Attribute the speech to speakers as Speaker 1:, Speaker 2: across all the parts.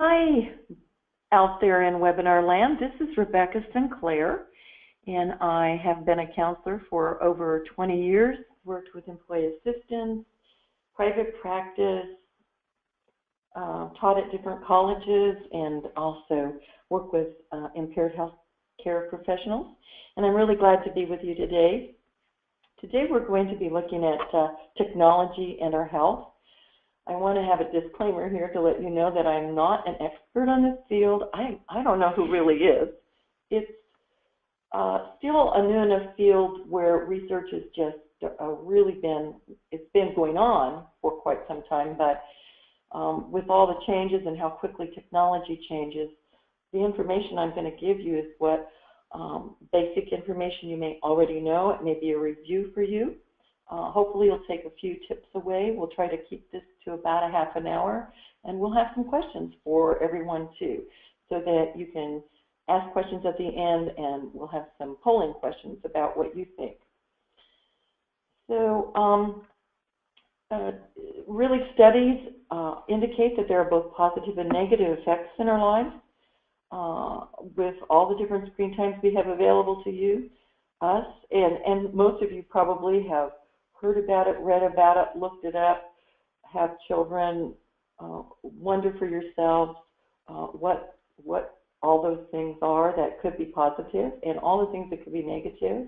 Speaker 1: Hi, out there in webinar land. This is Rebecca Sinclair, and I have been a counselor for over 20 years, worked with employee assistants, private practice, taught at different colleges, and also worked with impaired health care professionals. And I'm really glad to be with you today. Today we're going to be looking at technology and our health. I want to have a disclaimer here to let you know that I'm not an expert on this field. I don't know who really is. It's still a new enough field where research has just it's been going on for quite some time, but with all the changes and how quickly technology changes, the information I'm going to give you is what basic information you may already know. It may be a review for you. Hopefully you'll take a few tips away. We'll try to keep this to about a half an hour, and we'll have some questions for everyone too, so that you can ask questions at the end, and we'll have some polling questions about what you think. So really studies indicate that there are both positive and negative effects in our lives with all the different screen times we have available to us, and most of you probably have heard about it, read about it, looked it up, have children, wonder for yourselves what all those things are that could be positive and all the things that could be negative.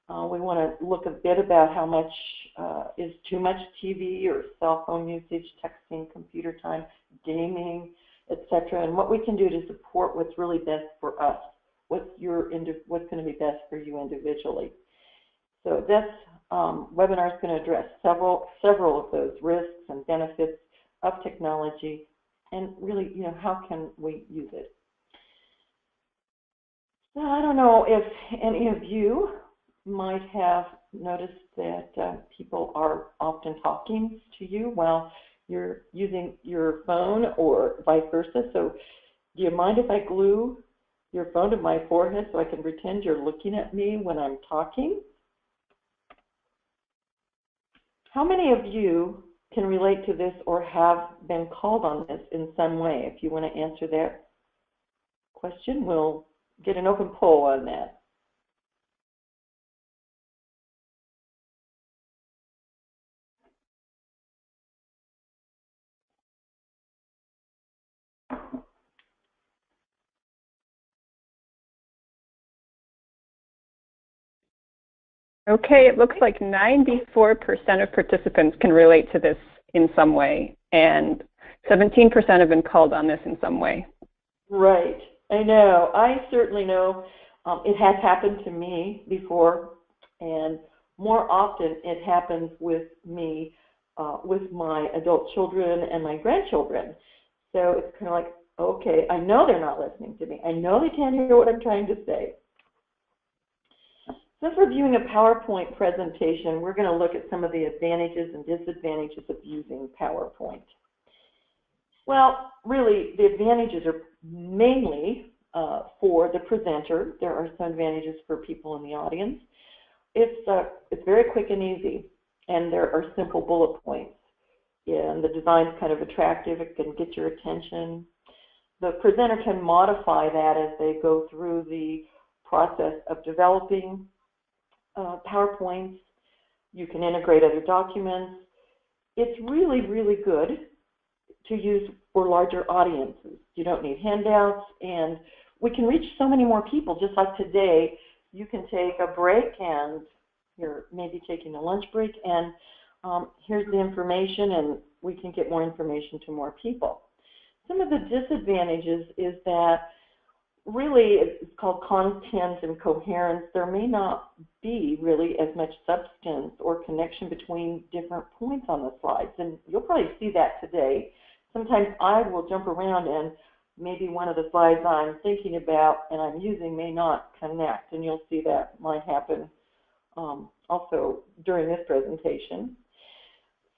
Speaker 1: We want to look a bit about how much is too much TV or cell phone usage, texting, computer time, gaming, etc., and what we can do to support what's really best for us, what's going to be best for you individually. So this webinar is going to address several of those risks and benefits of technology, and really, how can we use it? So I don't know if any of you might have noticed that people are often talking to you while you're using your phone or vice versa. So do you mind if I glue your phone to my forehead so I can pretend you're looking at me when I'm talking? How many of you can relate to this or have been called on this in some way? If you want to answer that question, we'll get an open poll on that.
Speaker 2: Okay, it looks like 94% of participants can relate to this in some way, and 17% have been called on this in some way. Right,
Speaker 1: I know. I certainly know it has happened to me before, and more often it happens with me, with my adult children and my grandchildren. So it's kind of like, okay, I know they're not listening to me. I know they can't hear what I'm trying to say. Since we're viewing a PowerPoint presentation, we're going to look at some of the advantages and disadvantages of using PowerPoint. Well, really, the advantages are mainly for the presenter. There are some advantages for people in the audience. It's very quick and easy, and there are simple bullet points. And the design's kind of attractive. It can get your attention. The presenter can modify that as they go through the process of developing PowerPoints. You can integrate other documents. It's really, really good to use for larger audiences. You don't need handouts, and we can reach so many more people. Just like today, you can take a break, and you're maybe taking a lunch break, and here's the information, and we can get more information to more people. Some of the disadvantages is that really, it's called content and coherence. There may not be really as much substance or connection between different points on the slides, and you'll probably see that today. Sometimes I will jump around, and maybe one of the slides I'm thinking about and I'm using may not connect, and you'll see that might happen also during this presentation.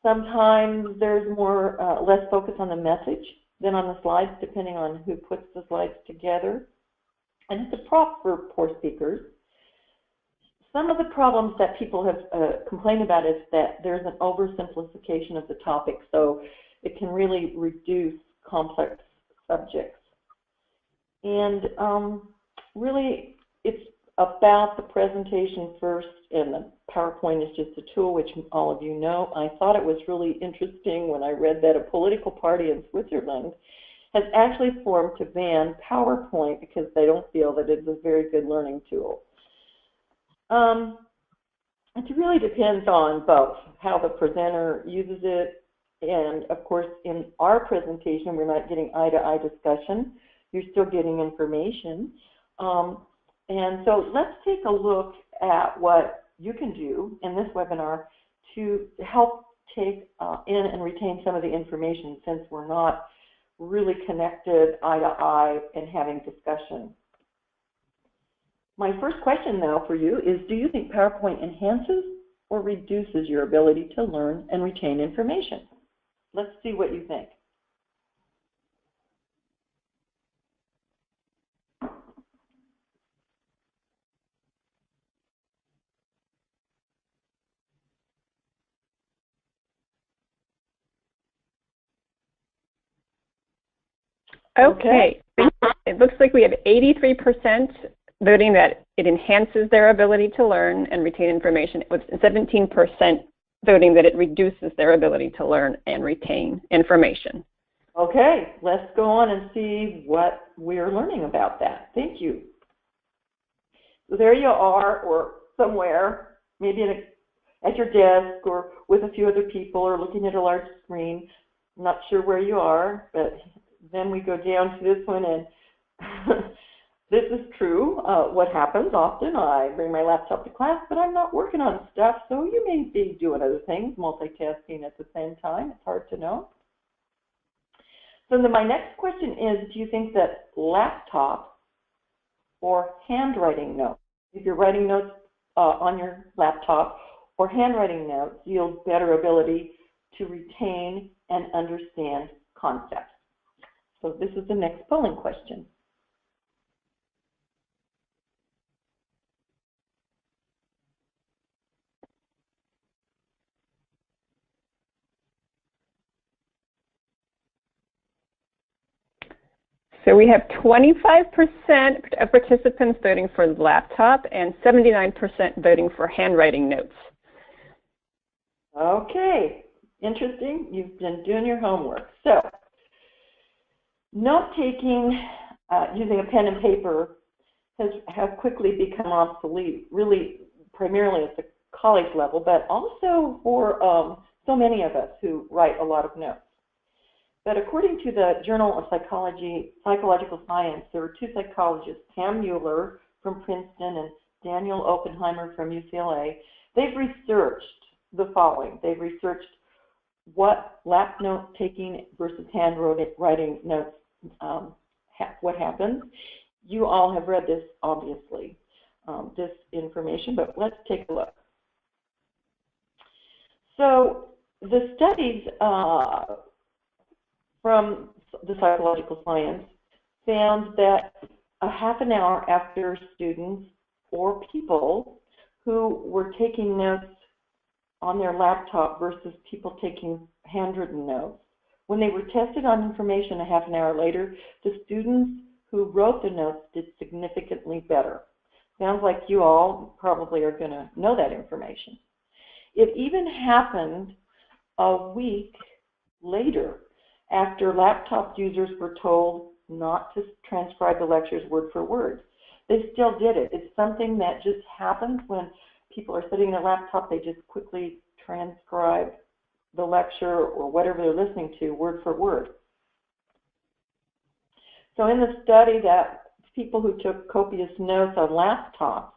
Speaker 1: Sometimes there's less focus on the message than on the slides, depending on who puts the slides together. And it's a prop for poor speakers. Some of the problems that people have complained about is that there's an oversimplification of the topic, so it can really reduce complex subjects. And really, it's about the presentation first, and the PowerPoint is just a tool, which all of you know. I thought it was really interesting when I read that a political party in Switzerland has actually formed to ban PowerPoint because they don't feel that it's a very good learning tool. It really depends on both how the presenter uses it, and of course in our presentation we're not getting eye-to-eye discussion. You're still getting information. And so let's take a look at what you can do in this webinar to help take in and retain some of the information, since we're not really connected eye-to-eye and having discussion. My first question, though, for you is, do you think PowerPoint enhances or reduces your ability to learn and retain information? Let's see what you think.
Speaker 2: Okay. It looks like we have 83% voting that it enhances their ability to learn and retain information, with 17% voting that it reduces their ability to learn and retain information.
Speaker 1: Okay, let's go on and see what we're learning about that. Thank you. So there you are, or somewhere, maybe at your desk or with a few other people, or looking at a large screen. I'm not sure where you are, but then we go down to this one, and this is true. What happens often, I bring my laptop to class, but I'm not working on stuff, so you may be doing other things, multitasking at the same time. It's hard to know. So then my next question is, do you think that laptop or handwriting notes, if you're writing notes on your laptop, or handwriting notes yield better ability to retain and understand concepts? So this is the next polling question.
Speaker 2: So we have 25% of participants voting for laptop and 79% voting for handwriting notes.
Speaker 1: Okay, interesting. You've been doing your homework. So note-taking using a pen and paper has quickly become obsolete, really primarily at the college level, but also for so many of us who write a lot of notes. But according to the Journal of Psychological Science, there were two psychologists, Pam Mueller from Princeton and Daniel Oppenheimer from UCLA. They've researched the following. They've researched what lap note taking versus handwriting notes, what happens. You all have read this, obviously, this information, but let's take a look. So the studies from the psychological science found that a half an hour after students or people who were taking notes on their laptop versus people taking handwritten notes, when they were tested on information a half an hour later, the students who wrote the notes did significantly better. Sounds like you all probably are going to know that information. It even happened a week later, after laptop users were told not to transcribe the lectures word for word. They still did it. It's something that just happens when people are sitting at their laptop. They just quickly transcribe the lecture or whatever they're listening to word for word. So in the study, that people who took copious notes on laptops,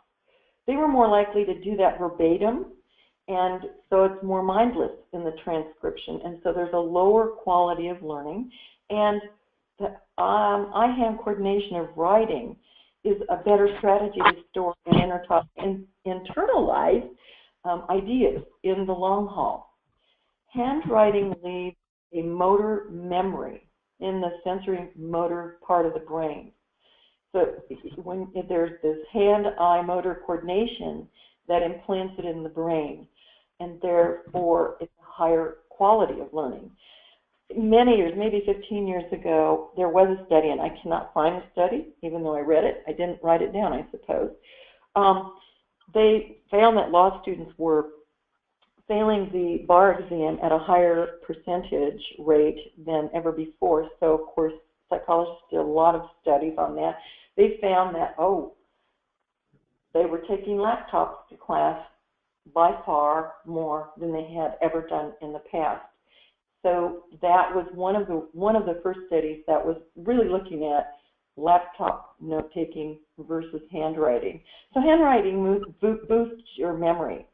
Speaker 1: they were more likely to do that verbatim, and so it's more mindless in the transcription, and so there's a lower quality of learning, and the eye-hand coordination of writing is a better strategy to store and internalize ideas in the long haul. Handwriting leaves a motor memory in the sensory motor part of the brain. So when there's this hand-eye motor coordination, that implants it in the brain, and therefore it's a higher quality of learning. many years, maybe 15 years ago, there was a study, and I cannot find the study, even though I read it. I didn't write it down, I suppose. They found that law students were failing the bar exam at a higher percentage rate than ever before. So, of course, psychologists did a lot of studies on that. They found that, they were taking laptops to class by far more than they had ever done in the past. So that was one of the first studies that was really looking at laptop note-taking versus handwriting. So handwriting boosts your memory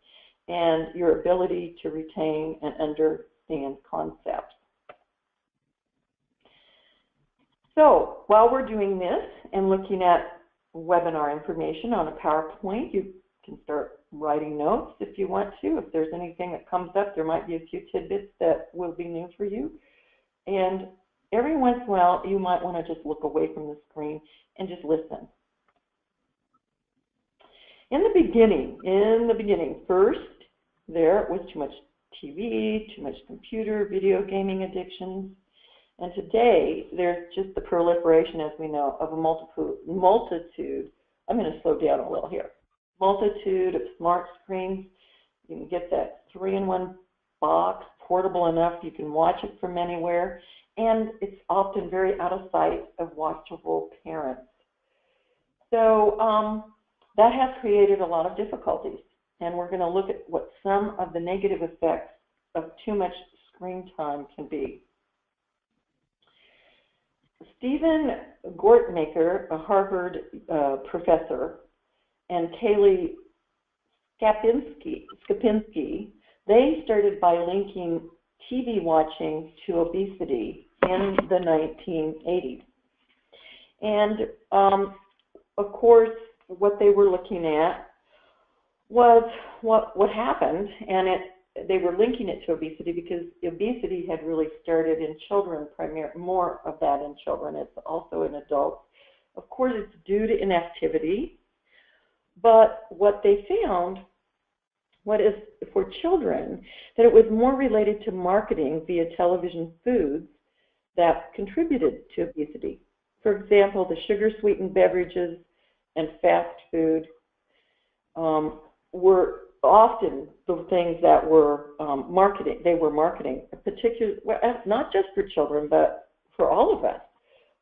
Speaker 1: and your ability to retain and understand concepts. So while we're doing this and looking at webinar information on a PowerPoint, you can start writing notes if you want to. If there's anything that comes up, there might be a few tidbits that will be new for you. And every once in a while, you might want to just look away from the screen and just listen. In the beginning, first, there was too much TV, too much computer, video gaming addictions. And today, there's just the proliferation, as we know, of a multitude. I'm going to slow down a little here. Multitude of smart screens. You can get that 3-in-1 box, portable enough you can watch it from anywhere, and it's often very out of sight of watchable parents. So that has created a lot of difficulties, and we're going to look at what some of the negative effects of too much screen time can be. Stephen Gortmaker, a Harvard professor, and Kaylee Skapinski, they started by linking TV watching to obesity in the 1980s. And of course, what they were looking at was what happened, and they were linking it to obesity because obesity had really started in children, more of that in children. It's also in adults. Of course, it's due to inactivity, but what they found, what is for children, that it was more related to marketing via television foods that contributed to obesity. For example, the sugar-sweetened beverages and fast food were often the things that were marketing. They were marketing, particularly, not just for children, but for all of us.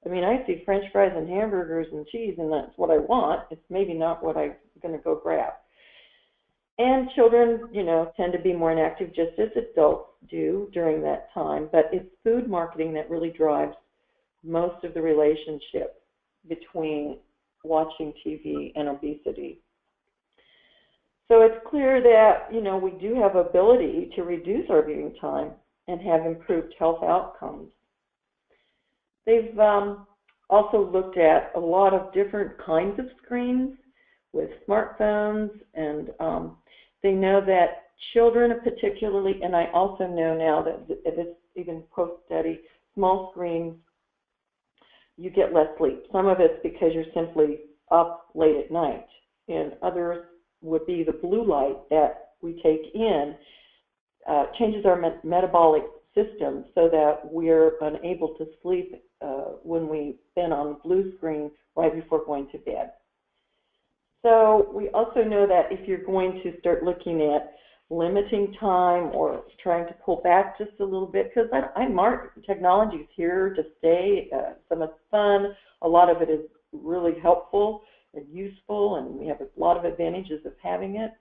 Speaker 1: I mean, I see French fries and hamburgers and cheese, and that's what I want. It's maybe not what I'm going to go grab. And children, tend to be more inactive, just as adults do during that time. But it's food marketing that really drives most of the relationship between watching TV and obesity. So it's clear that, we do have ability to reduce our viewing time and have improved health outcomes. They've also looked at a lot of different kinds of screens with smartphones, and they know that children particularly, and I also know now that this even post-study, small screens, you get less sleep. Some of it's because you're simply up late at night, and others would be the blue light that we take in changes our metabolic system so that we're unable to sleep when we've been on the blue screen right before going to bed. So we also know that if you're going to start looking at limiting time or trying to pull back just a little bit, because technology is here to stay. Some of it's fun. A lot of it is really helpful and useful, and we have a lot of advantages of having it.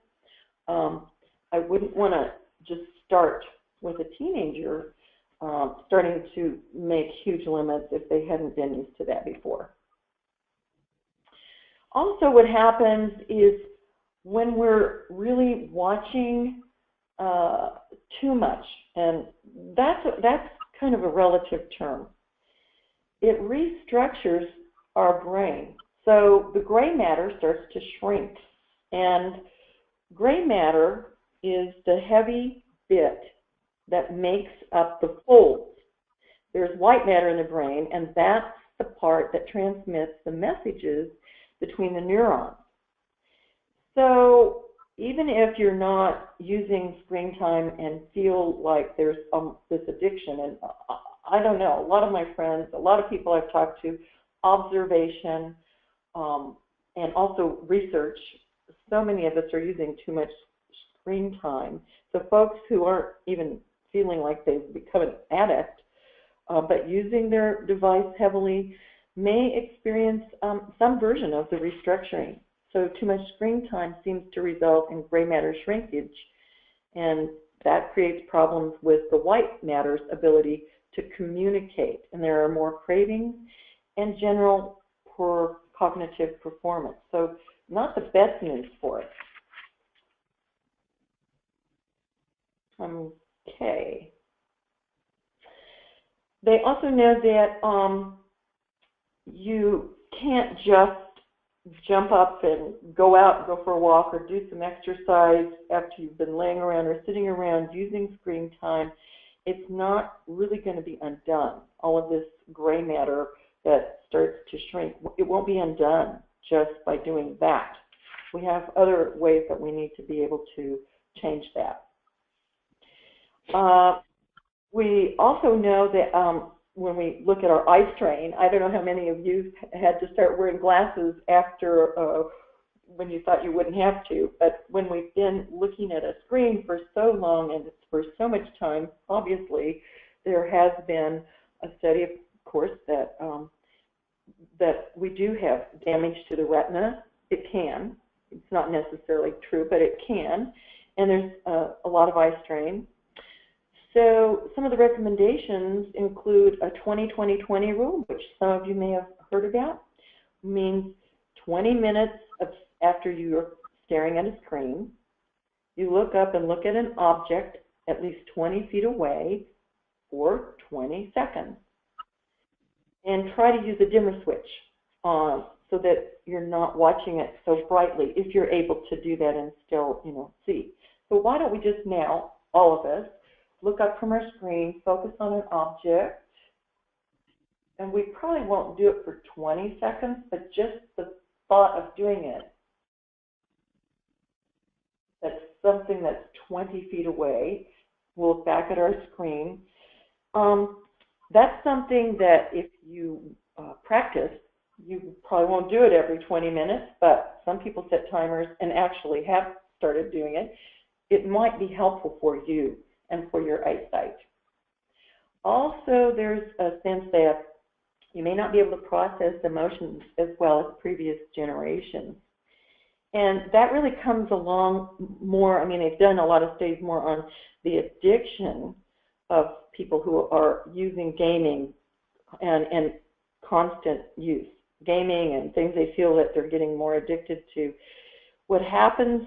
Speaker 1: I wouldn't want to just start with a teenager starting to make huge limits if they hadn't been used to that before. Also, what happens is when we're really watching too much, and that's kind of a relative term, it restructures our brain. So the gray matter starts to shrink, and gray matter is the heavy bit that makes up the folds. There's white matter in the brain, and that's the part that transmits the messages between the neurons. So even if you're not using screen time and feel like there's this addiction, and I don't know, a lot of my friends, a lot of people I've talked to, observation, and also research, so many of us are using too much screen time. So folks who aren't even feeling like they've become an addict, but using their device heavily, may experience some version of the restructuring. So too much screen time seems to result in gray matter shrinkage, and that creates problems with the white matter's ability to communicate, and there are more cravings and general poor cognitive performance. So not the best news for it. Okay. They also know that you can't just jump up and go out and go for a walk or do some exercise after you've been laying around or sitting around using screen time. It's not really going to be undone. All of this gray matter that starts to shrink, it won't be undone just by doing that. We have other ways that we need to be able to change that. We also know that when we look at our eye strain, I don't know how many of you had to start wearing glasses after when you thought you wouldn't have to, but when we've been looking at a screen for so long and for so much time, obviously there has been a study, of course, that that we do have damage to the retina. It can. It's not necessarily true, but it can. And there's a lot of eye strain. So some of the recommendations include a 20-20-20 rule, which some of you may have heard about. It means 20 minutes after you're staring at a screen, you look up and look at an object at least 20 feet away for 20 seconds. And try to use a dimmer switch so that you're not watching it so brightly, if you're able to do that and still, see. So why don't we just now, all of us, look up from our screen, focus on an object, and we probably won't do it for 20 seconds, but just the thought of doing it, that's something that's 20 feet away. We'll look back at our screen. That's something that if you practice, you probably won't do it every 20 minutes, but some people set timers and actually have started doing it. It might be helpful for you and for your eyesight. Also, there's a sense that you may not be able to process emotions as well as previous generations. And that really comes along more, they've done a lot of studies more on the addiction of people who are using gaming and constant use. Gaming and things they feel that they're getting more addicted to. What happens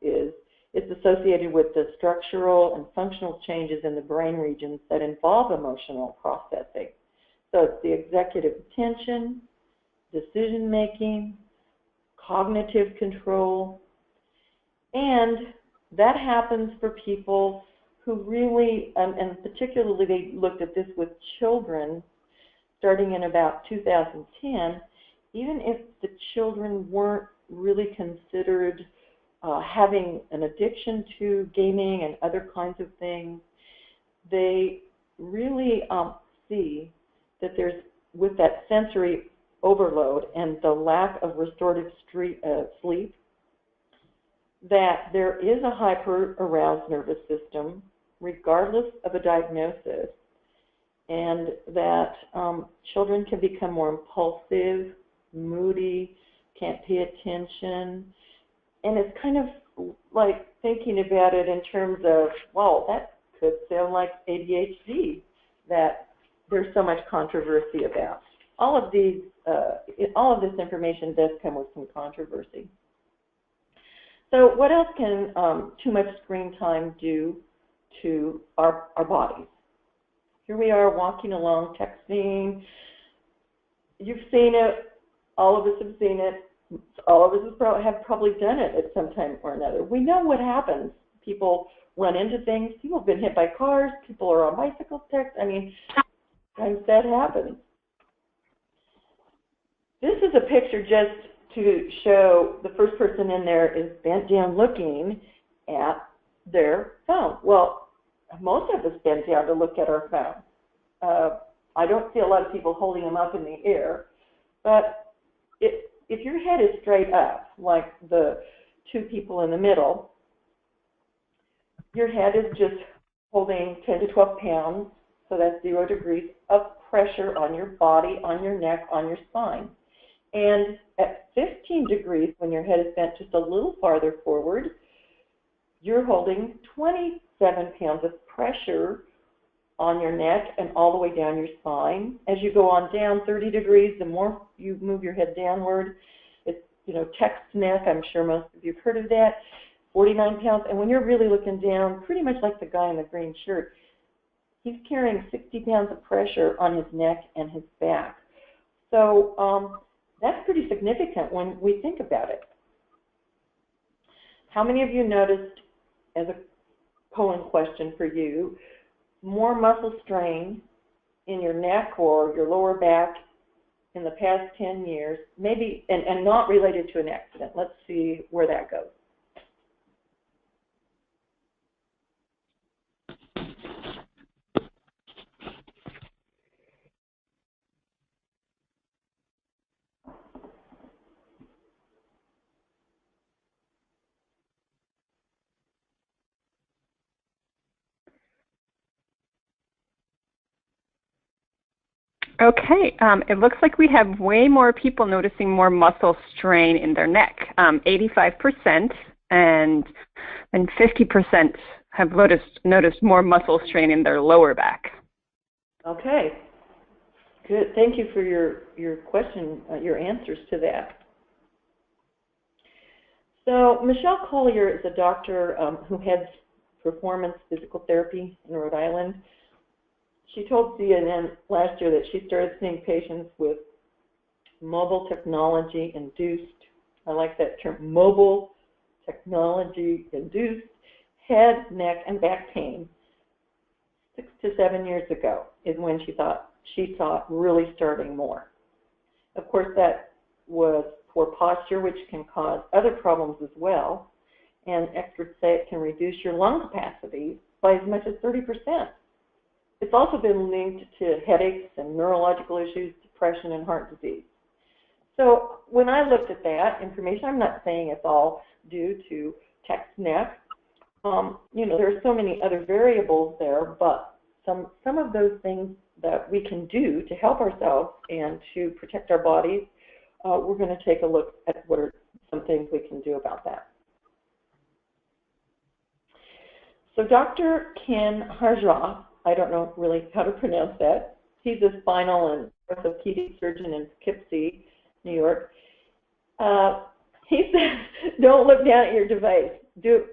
Speaker 1: is it's associated with the structural and functional changes in the brain regions that involve emotional processing. So it's the executive attention, decision making, cognitive control, and that happens for people who really, and particularly they looked at this with children starting in about 2010, even if the children weren't really considered having an addiction to gaming and other kinds of things, they really see that there's, with that sensory overload and the lack of restorative sleep, that there is a hyper-aroused nervous system regardless of a diagnosis, and that children can become more impulsive, moody, can't pay attention, and it's kind of like thinking about it in terms of, well, that could sound like ADHD that there's so much controversy about. All of this information does come with some controversy. So what else can too much screen time do to our bodies? Here we are walking along, texting. You've seen it. All of us have seen it. All of us have probably done it at some time or another. We know what happens. People run into things. People have been hit by cars. People are on bicycles, sometimes that happens. This is a picture just to show the first person in there is bent down looking at their phone. Well, most of us bend down to look at our phone. I don't see a lot of people holding them up in the air, but if your head is straight up, like the two people in the middle, your head is just holding 10 to 12 pounds, so that's 0 degrees of pressure on your body, on your neck, on your spine. And at 15 degrees, when your head is bent just a little farther forward, you're holding 27 pounds of pressure on your neck and all the way down your spine. As you go on down 30 degrees, the more you move your head downward, it's, text neck, I'm sure most of you have heard of that, 49 pounds. And when you're really looking down, pretty much like the guy in the green shirt, he's carrying 60 pounds of pressure on his neck and his back. So that's pretty significant when we think about it. How many of you noticed, as a Cohen question for you, more muscle strain in your neck or your lower back in the past 10 years, maybe, and not related to an accident? Let's see where that goes.
Speaker 2: Okay, it looks like we have way more people noticing more muscle strain in their neck, 85%, and 50% have noticed more muscle strain in their lower back.
Speaker 1: Okay, good. Thank you for your question, your answers to that. So Michelle Collier is a doctor who heads performance physical therapy in Rhode Island. She told CNN last year that she started seeing patients with mobile technology-induced, I like that term, mobile technology-induced head, neck, and back pain 6 to 7 years ago is when she saw it really starting more. Of course, that was poor posture, which can cause other problems as well, and experts say it can reduce your lung capacity by as much as 30%. It's also been linked to headaches and neurological issues, depression, and heart disease. So when I looked at that information, I'm not saying it's all due to text neck. There are so many other variables there, but some of those things that we can do to help ourselves and to protect our bodies, we're going to take a look at what are some things we can do about that. So Dr. Can Hardrock, I don't know really how to pronounce that. He's a spinal and orthopedic surgeon in Poughkeepsie, New York. He says, don't look down at your device. You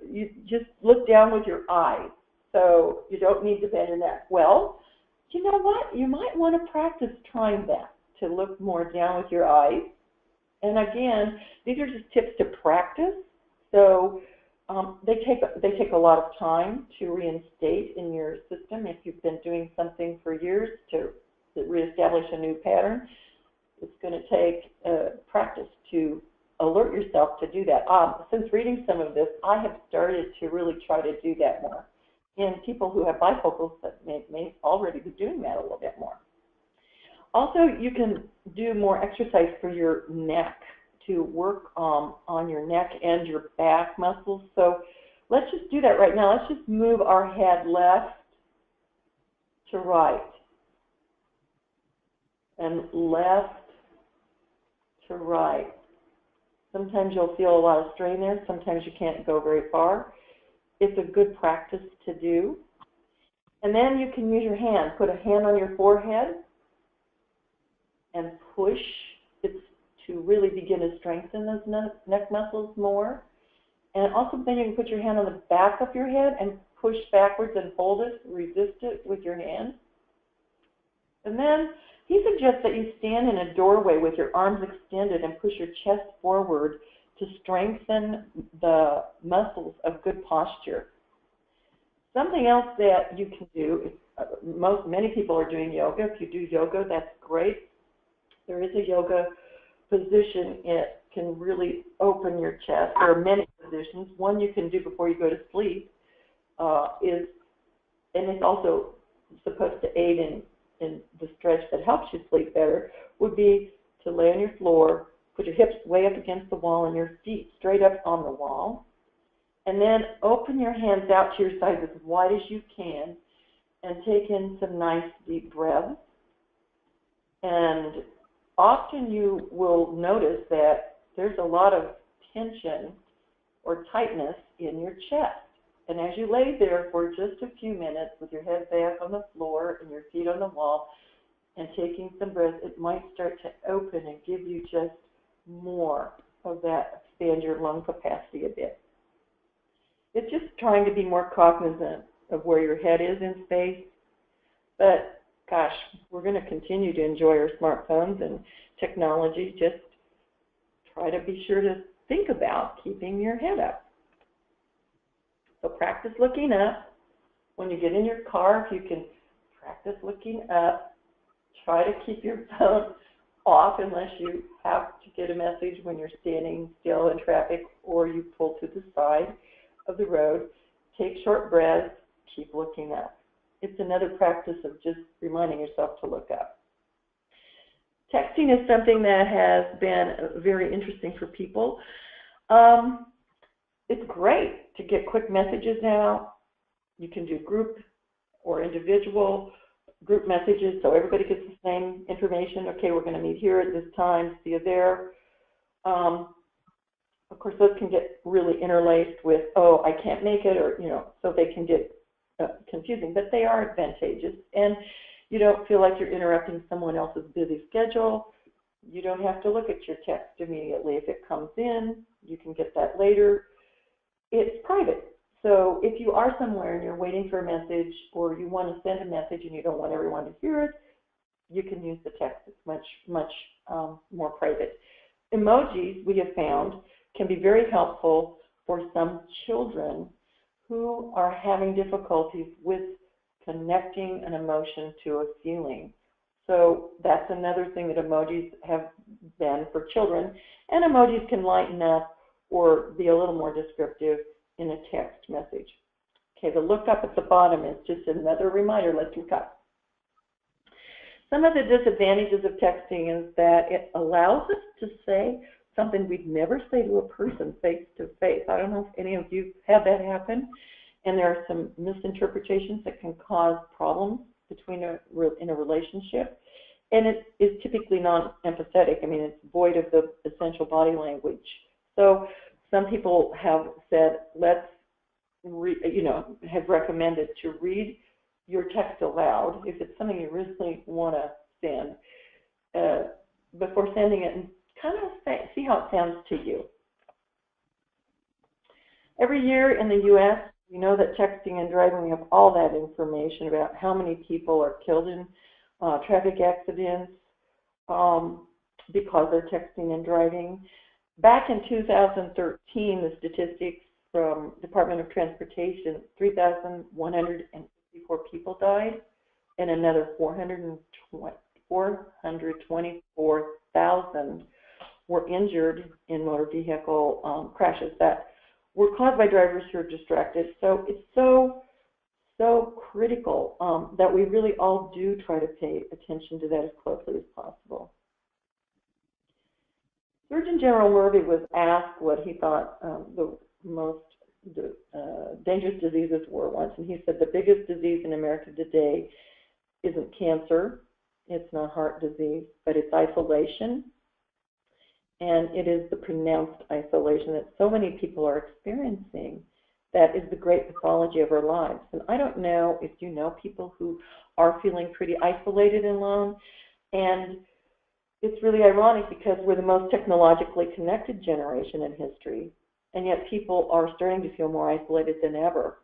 Speaker 1: just look down with your eyes. So you don't need to bend your neck. Well, you know what? You might want to practice trying that, to look more down with your eyes. And again, these are just tips to practice. So they take a lot of time to reinstate in your system. If you've been doing something for years to reestablish a new pattern, it's going to take practice to alert yourself to do that. Since reading some of this, I have started to really try to do that more. And people who have bifocals that may already be doing that a little bit more. Also, you can do more exercise for your neck, to work on your neck and your back muscles. So let's just do that right now. Let's just move our head left to right and left to right. Sometimes you'll feel a lot of strain there. Sometimes you can't go very far. It's a good practice to do. And then you can use your hand. Put a hand on your forehead and push. It's to really begin to strengthen those neck muscles more. And also then you can put your hand on the back of your head and push backwards and hold it, resist it with your hand. And then he suggests that you stand in a doorway with your arms extended and push your chest forward to strengthen the muscles of good posture. Something else that you can do, many people are doing yoga. If you do yoga, that's great. There is a yoga position. It can really open your chest. There are many positions. One you can do before you go to sleep is and it's also supposed to aid in the stretch that helps you sleep better, would be to lay on your floor, put your hips way up against the wall and your feet straight up on the wall, and then open your hands out to your sides as wide as you can and take in some nice deep breaths. And often you will notice that there's a lot of tension or tightness in your chest. And as you lay there for just a few minutes with your head back on the floor and your feet on the wall and taking some breaths, it might start to open and give you just more of that, expand your lung capacity a bit. It's just trying to be more cognizant of where your head is in space. But gosh, we're going to continue to enjoy our smartphones and technology. Just try to be sure to think about keeping your head up. So practice looking up. When you get in your car, if you can practice looking up, try to keep your phone off unless you have to get a message when you're standing still in traffic or you pull to the side of the road. Take short breaths, keep looking up. It's another practice of just reminding yourself to look up. Texting is something that has been very interesting for people. It's great to get quick messages now. You can do group or individual group messages so everybody gets the same information. Okay, we're going to meet here at this time, see you there. Of course, those can get really interlaced with, oh, I can't make it, or, so they can get confusing, but they are advantageous. And you don't feel like you're interrupting someone else's busy schedule. You don't have to look at your text immediately. If it comes in, you can get that later. It's private. So if you are somewhere and you're waiting for a message or you want to send a message and you don't want everyone to hear it, you can use the text. It's much more private. Emojis, we have found, can be very helpful for some children who are having difficulties with connecting an emotion to a feeling. So that's another thing that emojis have been for children. And emojis can lighten up or be a little more descriptive in a text message. Okay, the look up at the bottom is just another reminder. Let's look up. Some of the disadvantages of texting is that it allows us to say something we'd never say to a person face to face. I don't know if any of you have that happen, and there are some misinterpretations that can cause problems in a relationship, and it is typically non-empathetic. I mean, it's void of the essential body language. So some people have said, have recommended to read your text aloud if it's something you really want to send before sending it, and kind of see how it sounds to you. Every year in the U.S., we know that texting and driving, we have all that information about how many people are killed in traffic accidents because they're texting and driving. Back in 2013, the statistics from Department of Transportation, 3,154 people died, and another 424,000 were injured in motor vehicle crashes that were caused by drivers who are distracted. So it's so critical that we really all do try to pay attention to that as closely as possible. Surgeon General Murphy was asked what he thought the most dangerous diseases were once, and he said the biggest disease in America today isn't cancer, it's not heart disease, but it's isolation. And it is the pronounced isolation that so many people are experiencing that is the great pathology of our lives. And I don't know if you know people who are feeling pretty isolated and alone. And it's really ironic because we're the most technologically connected generation in history, and yet people are starting to feel more isolated than ever.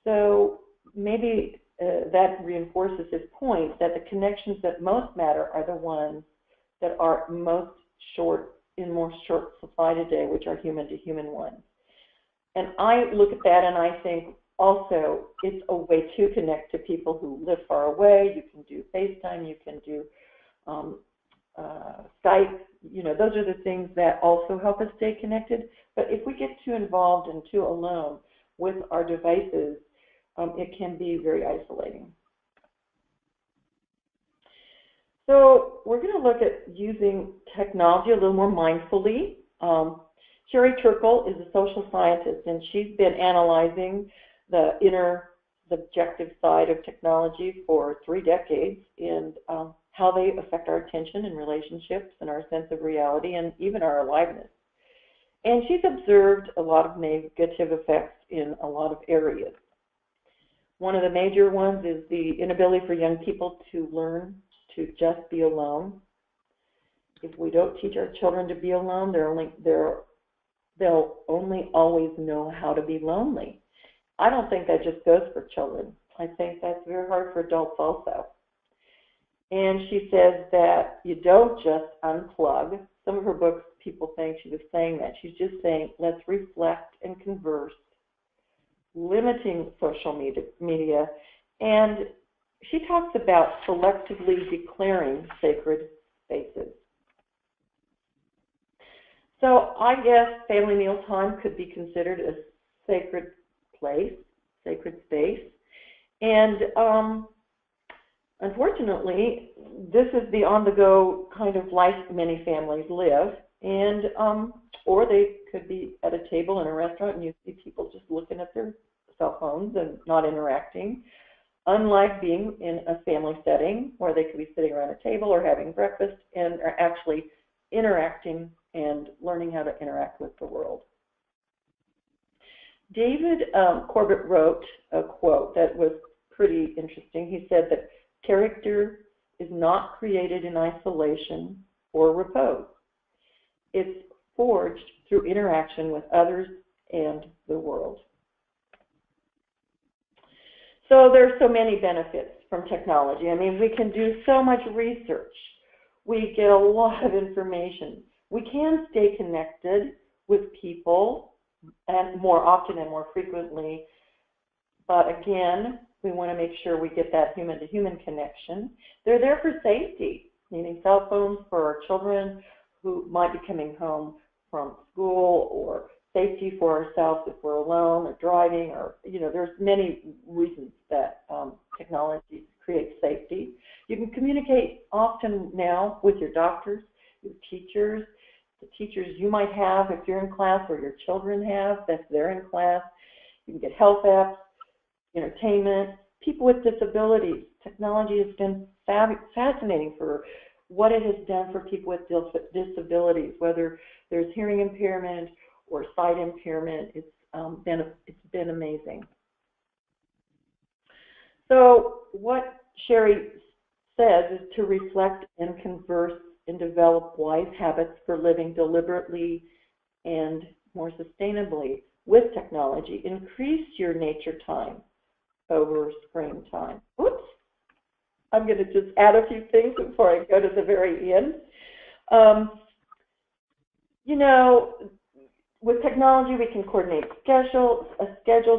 Speaker 1: So maybe that reinforces his point that the connections that most matter are the ones that are most in more short supply today, which are human-to-human ones. And I look at that and I think also it's a way to connect to people who live far away. You can do FaceTime, you can do Skype. Those are the things that also help us stay connected. But if we get too involved and too alone with our devices, it can be very isolating. So we're going to look at using technology a little more mindfully. Sherry Turkle is a social scientist, and she's been analyzing the inner subjective side of technology for 3 decades and how they affect our attention and relationships and our sense of reality and even our aliveness. And she's observed a lot of negative effects in a lot of areas. One of the major ones is the inability for young people to learn to just be alone. If we don't teach our children to be alone, they'll only always know how to be lonely. I don't think that just goes for children. I think that's very hard for adults also. And she says that you don't just unplug. Some of her books, people think she was saying that. She's just saying, let's reflect and converse, limiting social media. And she talks about selectively declaring sacred spaces. So I guess family mealtime could be considered a sacred place, sacred space. And unfortunately, this is the on-the-go kind of life many families live. And or they could be at a table in a restaurant and you see people just looking at their cell phones and not interacting. Unlike being in a family setting where they could be sitting around a table or having breakfast and are actually interacting and learning how to interact with the world. David Corbett wrote a quote that was pretty interesting. He said that character is not created in isolation or repose. It's forged through interaction with others and the world. So there are so many benefits from technology. I mean, we can do so much research. We get a lot of information. We can stay connected with people and more often and more frequently. But again, we want to make sure we get that human-to-human connection. They're there for safety, meaning cell phones for our children who might be coming home from school, or safety for ourselves if we're alone or driving, or, there's many reasons that technology creates safety. You can communicate often now with your doctors, your teachers, the teachers you might have if you're in class or your children have, if they're in class. You can get health apps, entertainment, people with disabilities. Technology has been fascinating for what it has done for people with disabilities, whether there's hearing impairment or sight impairment. It's been amazing. So what Sherry says is to reflect and converse and develop wise habits for living deliberately and more sustainably with technology. Increase your nature time over screen time. Oops. I'm going to just add a few things before I go to the very end. With technology, we can coordinate schedules,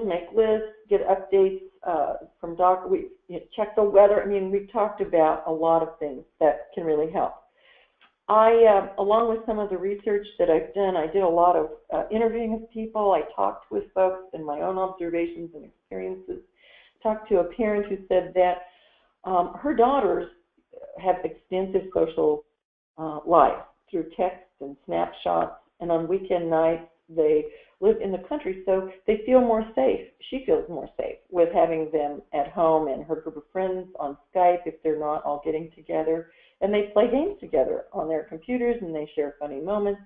Speaker 1: make lists, get updates from doctors. We check the weather. I mean, we've talked about a lot of things that can really help. Along with some of the research that I've done, I did a lot of interviewing with people. I talked with folks and my own observations and experiences. Talked to a parent who said that her daughters have extensive social life through texts and snapshots, and on weekend nights they live in the country, so they feel more safe. She feels more safe with having them at home and her group of friends on Skype if they're not all getting together. And they play games together on their computers and they share funny moments.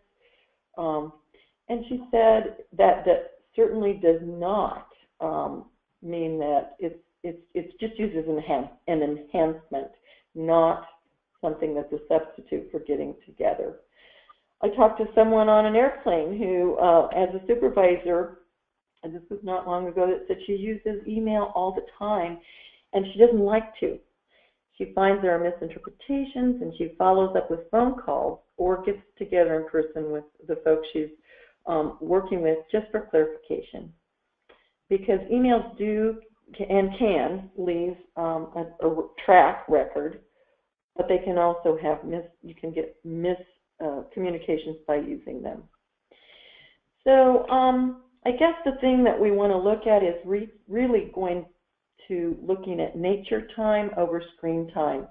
Speaker 1: And she said that certainly does not mean that it's just used as an enhancement, not something that's a substitute for getting together. I talked to someone on an airplane who, as a supervisor, and this was not long ago, that said she uses email all the time, and she doesn't like to. She finds there are misinterpretations, and she follows up with phone calls or gets together in person with the folks she's working with just for clarification. Because emails do and can leave a track record, but they can also have you can get communications by using them. So I guess the thing that we want to look at is really going to looking at nature time over screen time.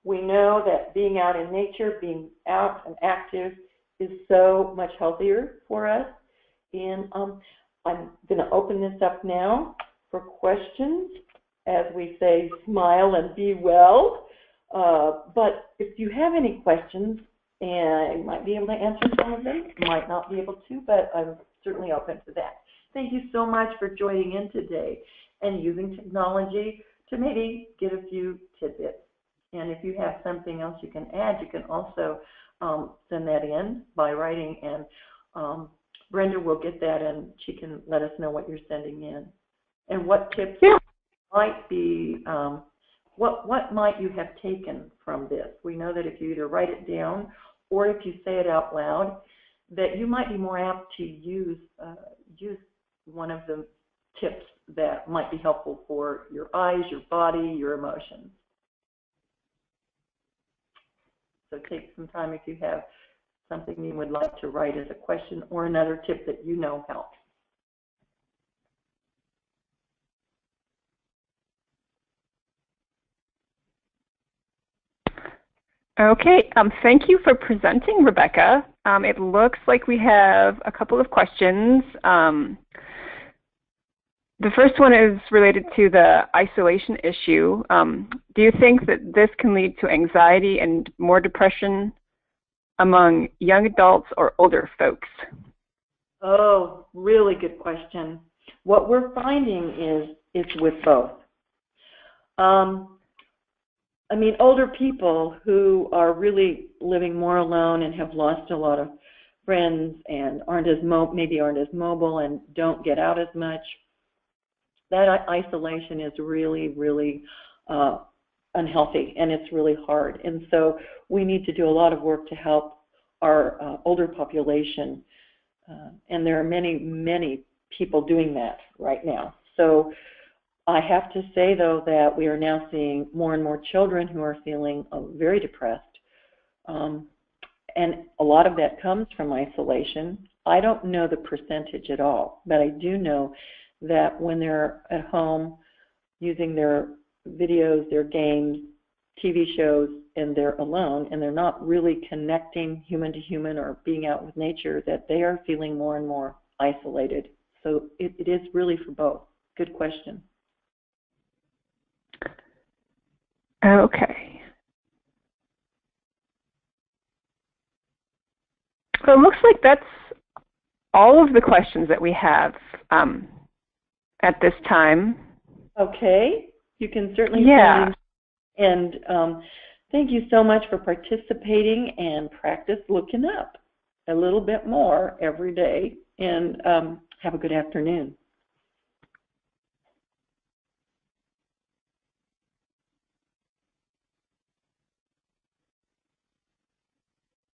Speaker 1: We know that being out in nature, being out and active is so much healthier for us. And I'm going to open this up now for questions. As we say, smile and be well. But if you have any questions, and I might be able to answer some of them, might not be able to, but I'm certainly open to that. Thank you so much for joining in today and using technology to maybe get a few tidbits. And if you have something else you can add, you can also send that in by writing, and Brenda will get that and she can let us know what you're sending in. And what tips might be, what might you have taken from this? We know that if you either write it down or if you say it out loud, that you might be more apt to use one of the tips that might be helpful for your eyes, your body, your emotions. So take some time if you have something you would like to write as a question or another tip that you know helps.
Speaker 2: Okay, thank you for presenting, Rebecca. It looks like we have a couple of questions. The first one is related to the isolation issue. Do you think that this can lead to anxiety and more depression among young adults or older folks?
Speaker 1: Oh, really good question. What we're finding is it's with both. I mean, older people who are really living more alone and have lost a lot of friends and maybe aren't as mobile and don't get out as much, that isolation is really, really unhealthy, and it's really hard. And so we need to do a lot of work to help our older population, and there are many, many people doing that right now. So I have to say, though, that we are now seeing more and more children who are feeling very depressed, and a lot of that comes from isolation. I don't know the percentage at all, but I do know that when they're at home using their videos, their games, TV shows, and they're alone, and they're not really connecting human to human or being out with nature, that they are feeling more and more isolated. So it is really for both. Good question.
Speaker 2: Okay. So it looks like that's all of the questions that we have at this time.
Speaker 1: Okay. You can certainly
Speaker 2: send
Speaker 1: in. And thank you so much for participating, and practice looking up a little bit more every day. And have a good afternoon.